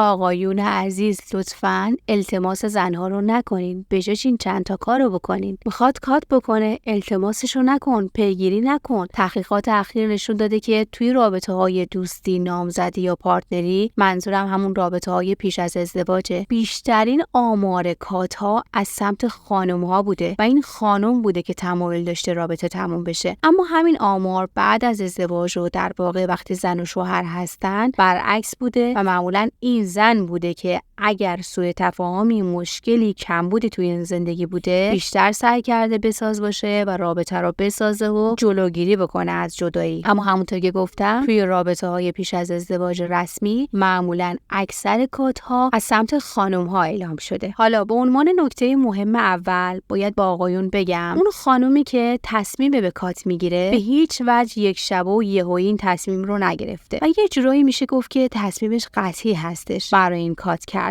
آقایون عزیز لطفاً التماس زنها رو نکنین، بجاش این چند تا کار رو بکنین. میخواد کات بکنه، التماسش رو نکن، پیگیری نکن. تحقیقات اخیر نشون داده که توی رابطه های دوستی، نامزدی یا پارتنری، منظورم همون رابطه های پیش از ازدواجه، بیشترین آمار کات ها از سمت خانم ها بوده و این خانم بوده که تمایل داشته رابطه تموم بشه. اما همین آمار بعد از ازدواج و در واقع وقتی زن و شوهر هستن برعکس بوده و معمولاً این زن بوده که اگر سوء تفاهمی، مشکلی، کمبودی توی این زندگی بوده بیشتر سعی کرده بساز باشه و رابطه رو بسازه و جلوگیری بکنه از جدایی. اما همونطور که گفتم توی رابطه های پیش از ازدواج رسمی معمولاً اکثر کات ها از سمت خانم ها اعلام شده. حالا به عنوان نکته مهم اول باید با آقایون بگم اون خانومی که تصمیم به کات میگیره به هیچ وجه یک شبه و یهویی این تصمیم رو نگرفته و یه جورایی میشه گفت که تصمیمش قطعی هستش برای این کات کردن.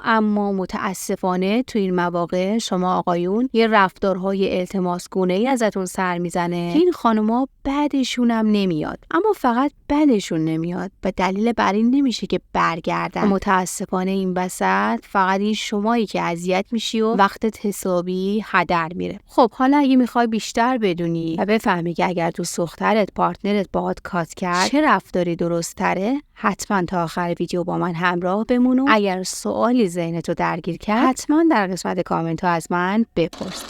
اما متاسفانه تو این مواقع شما آقایون یه رفتارهای التماسگونه‌ای ازتون سر میزنه که این خانوما بعدشون هم نمیاد. اما فقط بعدشون نمیاد و دلیل بر این نمیشه که برگردن. متاسفانه این وسط فقط این شمایی که اذیت میشی و وقتت حسابی هدر میره. خب حالا اگه میخوای بیشتر بدونی و بفهمی که اگر تو دخترت پارتنرت باهات کات کرد چه رفتاری درست تره، حتما تا آخر ویدیو با من همراه بمون و اگر سوالی ذهنتو درگیر کرد حتما در قسمت کامنت ها از من بپرس.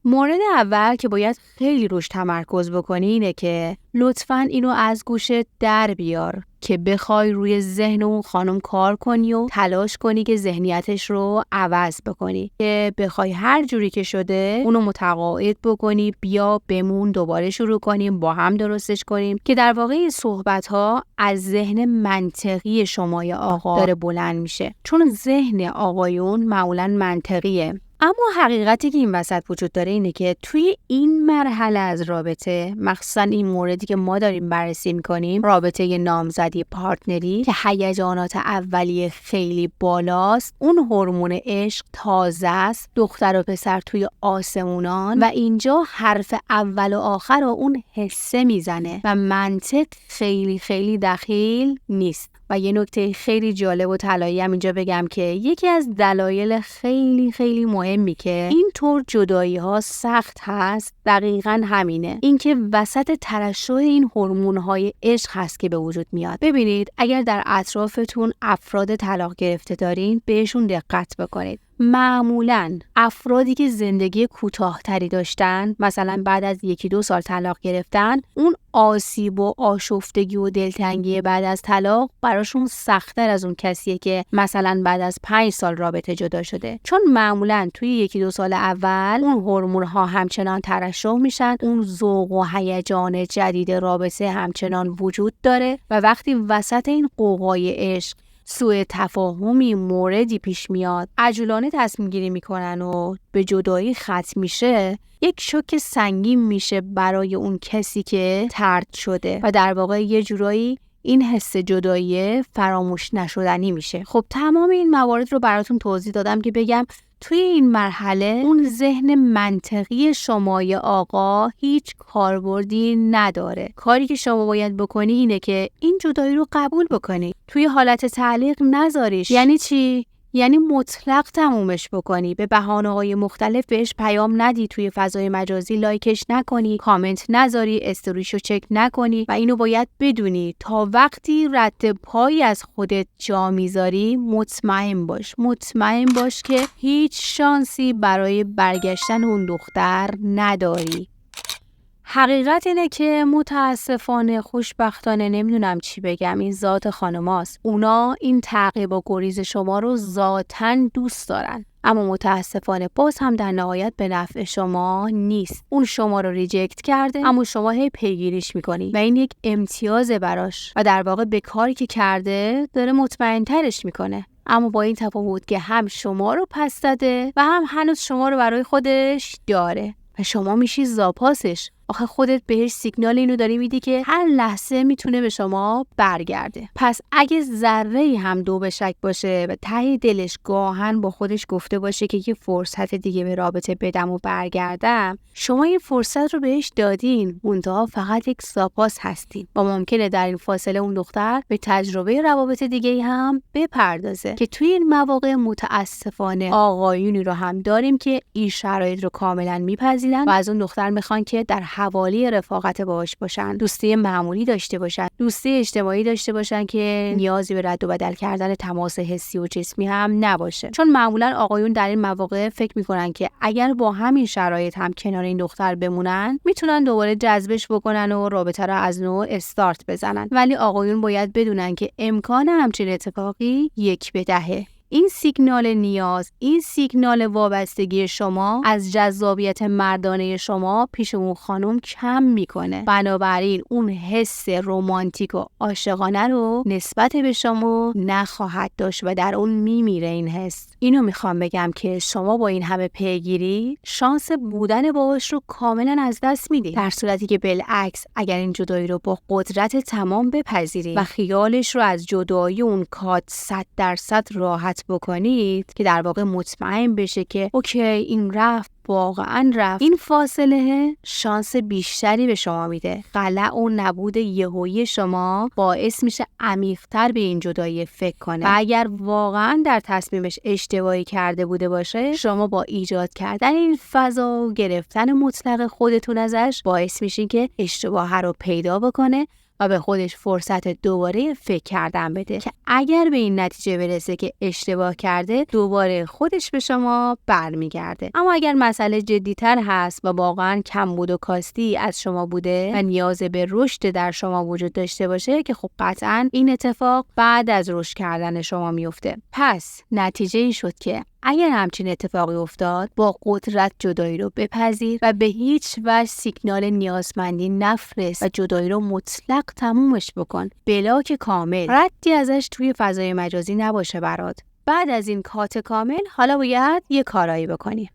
مورد اول که باید خیلی روش تمرکز بکنی اینه که لطفاً اینو از گوشت در بیار که بخوای روی ذهن اون خانم کار کنی و تلاش کنی که ذهنیتش رو عوض بکنی، که بخوای هر جوری که شده اونو متقاعد بکنی بیا بمون دوباره شروع کنیم با هم درستش کنیم، که در واقع این صحبت ها از ذهن منطقی شمای آقا داره بلند میشه، چون ذهن آقایون معمولاً منطقیه. اما حقیقتی که این وسط وجود داره اینه که توی این مرحله از رابطه، مخصوصا این موردی که ما داریم بررسی میکنیم، رابطه نامزدی پارتنری که هیجانات اولیه خیلی بالاست، اون هورمون عشق تازه است، دختر و پسر توی آسمونان و اینجا حرف اول و آخر رو اون حسه میزنه و منطق خیلی خیلی دخیل نیست. و یه نکته خیلی جالب و طلایی هم اینجا بگم که یکی از دلایل خیلی خیلی مهمی که اینطور جدایی ها سخت هست دقیقاً همینه، اینکه وسط ترشح این هورمون های عشق هست که به وجود میاد. ببینید اگر در اطرافتون افراد طلاق گرفته دارین بهشون دقت بکنید. معمولاً افرادی که زندگی کوتاه‌تری داشتن، مثلا بعد از 1-2 سال طلاق گرفتن، اون آسیب و آشفتگی و دلتنگی بعد از طلاق براشون سخت‌تر از اون کسیه که مثلا بعد از 5 سال رابطه جدا شده، چون معمولاً توی 1-2 سال اول اون هورمون‌ها همچنان ترشح میشن، اون ذوق و هیجان جدید رابطه همچنان وجود داره و وقتی وسط این غوغای عشق سوء تفاهمی موردی پیش میاد، عجولانه تصمیم گیری میکنن و به جدایی ختم میشه، یک شوک سنگین میشه برای اون کسی که طرد شده و در واقع یه جورایی این حس جدایی فراموش نشدنی میشه. خب تمام این موارد رو براتون توضیح دادم که بگم توی این مرحله اون ذهن منطقی شمای آقا هیچ کاربردی نداره. کاری که شما باید بکنی اینه که این جدایی رو قبول بکنی، توی حالت تعلیق نذاریش. یعنی چی؟ یعنی مطلق تمومش بکنی، به بهانه‌های مختلف بهش پیام ندی، توی فضای مجازی لایکش نکنی، کامنت نذاری، استوریشو چک نکنی و اینو باید بدونی تا وقتی رد پایی از خودت جا میذاری مطمئن باش که هیچ شانسی برای برگشتن اون دختر نداری. حقیقت اینه که متاسفانه خوشبختانه نمیدونم چی بگم، این ذات خانماست. اونا این تعقیب و گریز شما رو ذاتاً دوست دارن، اما متاسفانه باز هم در نهایت به نفع شما نیست. اون شما رو ریجکت کرده اما شما هی پیگیریش میکنی و این یک امتیازه براش و در واقع به کاری که کرده داره مطمئن ترش میکنه، اما با این تفاوت که هم شما رو پس داده و هم هنوز شما رو برای خودش داره و شما میشی زاپاسش. آخه خودت بهش سیگنال اینو داری میدی که هر لحظه میتونه به شما برگرده. پس اگه ذره‌ای هم دو به شک باشه و ته دلش گاهن با خودش گفته باشه که یه فرصت دیگه به رابطه بدم و برگردم، شما این فرصت رو بهش دادین، منتها فقط یک ساپاس هستین و ممکنه در این فاصله اون دختر به تجربه روابط دیگه هم بپردازه که توی این مواقع متاسفانه آقایونی رو هم داریم که این شرایط رو کاملا میپذیرن و از اون دختر میخوان که در حوالی رفاقت باهاش باشن، دوستی معمولی داشته باشن، دوستی اجتماعی داشته باشن که نیازی به رد و بدل کردن تماس حسی و جسمی هم نباشه. چون معمولا آقایون در این مواقع فکر میکنن که اگر با همین شرایط هم کنار این دختر بمونن میتونن دوباره جذبش بکنن و رابطه رو از نوع استارت بزنن، ولی آقایون باید بدونن که امکان همچین اتفاقی 1 به 10. این سیگنال نیاز، این سیگنال وابستگی شما از جذابیت مردانه شما پیش اون خانم کم میکنه. بنابراین اون حس رمانتیک و عاشقانه رو نسبت به شما نخواهد داشت و در اون میمیره این حس. اینو میخوام بگم که شما با این همه پیگیری شانس بودن باهاش رو کاملا از دست میدید، در صورتی که بالعکس اگر این جدایی رو با قدرت تمام بپذیرید و خیالش رو از جدایی اون کات 100% راحت بکنید که در واقع مطمئن بشه که اوکی این رفت، واقعا رفت، این فاصله شانس بیشتری به شما میده. خلأ و نبود یهویی شما باعث میشه عمیق‌تر به این جدایی فکر کنه و اگر واقعا در تصمیمش اشتباهی کرده بوده باشه، شما با ایجاد کردن این فضا و گرفتن مطلق خودتون ازش باعث میشین که اشتباه رو پیدا بکنه و به خودش فرصت دوباره فکر کردن بده که اگر به این نتیجه برسه که اشتباه کرده، دوباره خودش به شما برمیگرده. اما اگر مسئله جدی‌تر هست و واقعا کمبود و کاستی از شما بوده و نیاز به رشد در شما وجود داشته باشه که خب قطعاً این اتفاق بعد از رشد کردن شما میفته. پس نتیجه این شد که اگر همچین اتفاقی افتاد، با قدرت جدایی رو بپذیر و به هیچ وجه سیگنال نیازمندی نفرست و جدایی رو مطلق تمومش بکن، بلاک کامل، ردی ازش توی فضای مجازی نباشه برات. بعد از این کات کامل حالا باید یه کارایی بکنی.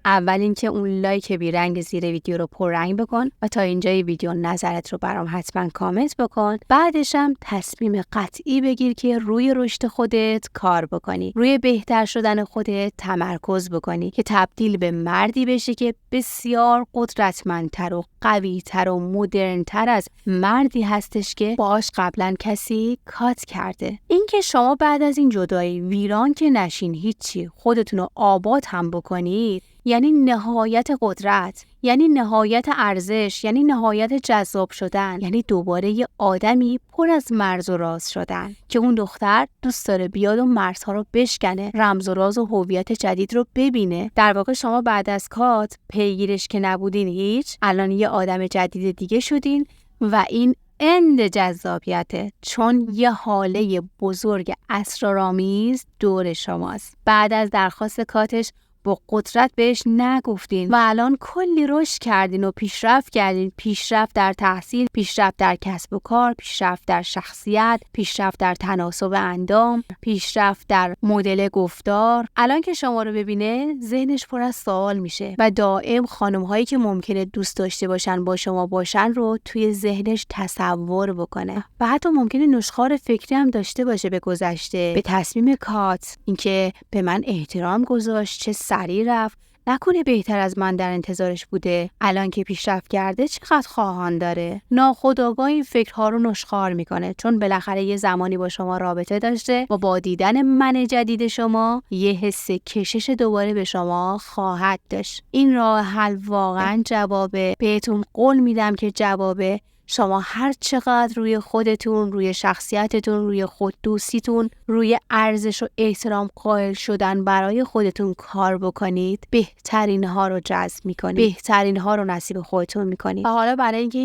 اول اینکه اون لایک بیرنگ زیر ویدیو رو پررنگ بکن و تا اینجای ویدیو نظرت رو برام حتما کامنت بکن. بعدش هم تصمیم قطعی بگیر که روی رشد خودت کار بکنی، روی بهتر شدن خودت تمرکز بکنی که تبدیل به مردی بشی که بسیار قدرتمندتر و قوی‌تر و مدرن‌تر از مردی هستش که باهاش قبلا کسی کات کرده. اینکه شما بعد از این جدایی ویران که نشین، هیچی، خودتون رو آباد هم بکنید، یعنی نهایت قدرت، یعنی نهایت ارزش، یعنی نهایت جذاب شدن، یعنی دوباره یه آدمی پر از مرز و راز شدن که اون دختر دوست داره بیاد و مرزها رو بشکنه، رمز و راز و هویت جدید رو ببینه. در واقع شما بعد از کات پیگیرش که نبودین هیچ، الان یه آدم جدید دیگه شدین و این اند جذابیته، چون یه حاله بزرگ اسرارآمیز دور شماست. بعد از درخواست کاتش با قدرت بهش نگفتین و الان کلی رشد کردین و پیشرفت کردین، پیشرفت در تحصیل، پیشرفت در کسب و کار، پیشرفت در شخصیت، پیشرفت در تناسب اندام، پیشرفت در مدل گفتار. الان که شما رو ببینه ذهنش پر از سوال میشه و دائم خانم‌هایی که ممکنه دوست داشته باشن با شما باشن رو توی ذهنش تصور بکنه و حتی ممکنه نشخوار فکری هم داشته باشه به گذشته، به تصمیم کات، اینکه به من احترام گذاشت، چه سریع رفت، نکنه بهتر از من در انتظارش بوده، الان که پیشرفت کرده چقدر خواهان داره. ناخودآگاه این فکرها رو نشخوار میکنه، چون بالاخره یه زمانی با شما رابطه داشته و با دیدن من جدید شما یه حس کشش دوباره به شما خواهد داشت. این راه حل واقعا جوابه، بهتون قول میدم که جوابه. شما هر چقدر روی خودتون، روی شخصیتتون، روی خوددوستیتون، روی ارزش و احترام قائل شدن برای خودتون کار بکنید، بهترین ها رو جذب میکنید، بهترین ها رو نصیب خودتون میکنید. و حالا برای اینکه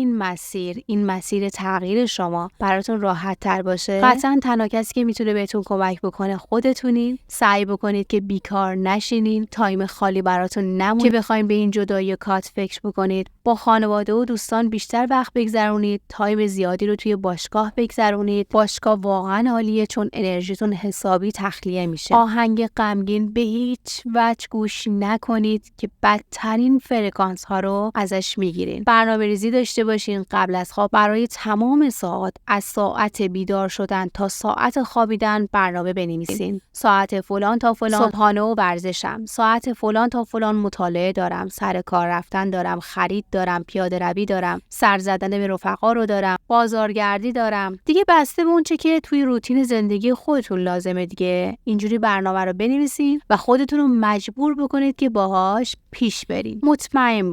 این مسیر تغییر شما براتون راحت تر باشه، قطعا تنها کسی که میتونه بهتون کمک بکنه خودتونین. سعی بکنید که بیکار نشینین، تایم خالی براتون نمونه که بخواید به این جدایی کات فکر بکنید. با خانواده و دوستان بیشتر وقت بگذرونید. تایم زیادی رو توی باشگاه بگذرونید. باشگاه واقعا عالیه چون انرژیتون حسابی تخلیه میشه. آهنگ غمگین به هیچ وجه گوش نکنید که بدترین فرکانس ها رو ازش میگیرین. برنامه‌ریزی داشته باشین قبل از خواب. برای تمام ساعات از ساعت بیدار شدن تا ساعت خوابیدن برنامه بنویسین. ساعت فلان تا فلان صبحانه و ورزشم، ساعت فلان تا فلان مطالعه دارم، سر کار رفتن دارم، خرید دارم، پیاده روی دارم، سر زدن به رفقا رو دارم، بازارگردی دارم. دیگه بسته به اون چه که توی روتین زندگی خودتون لازمه دیگه. اینجوری برنامه رو بنویسین و خودتون رو مجبور بکنید که باهاش پیش برین. مطمئن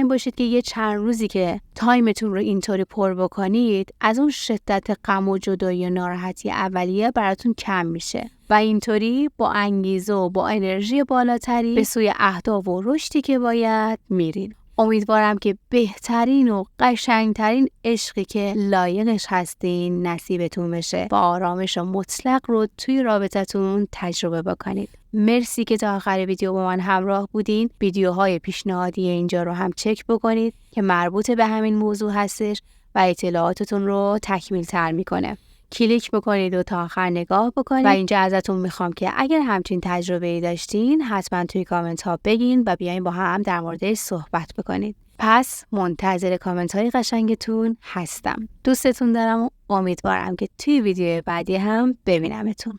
باشید که یه چند روزی که تایمتون رو اینطوری پر بکنید، از اون شدت غم و جدایی و ناراحتی اولیه براتون کم میشه و اینطوری با انگیزه و با انرژی بالاتری به سوی اهداف و رشدی که باید میرین. امیدوارم که بهترین و قشنگترین عشقی که لایقش هستین نصیبتون بشه و آرامش مطلق رو توی رابطتون تجربه بکنید. مرسی که تا آخر ویدیو با من همراه بودین. ویدیوهای پیشنهادی اینجا رو هم چک بکنید که مربوط به همین موضوع هستش و اطلاعاتتون رو تکمیل تر میکنه. کلیک بکنید و تا آخر نگاه بکنید و اینجا ازتون میخوام که اگر همچین تجربه‌ای داشتین حتما توی کامنت ها بگین و بیاین با هم در موردش صحبت بکنید. پس منتظر کامنت های قشنگتون هستم. دوستتون دارم و امیدوارم که توی ویدیو بعدی هم ببینمتون.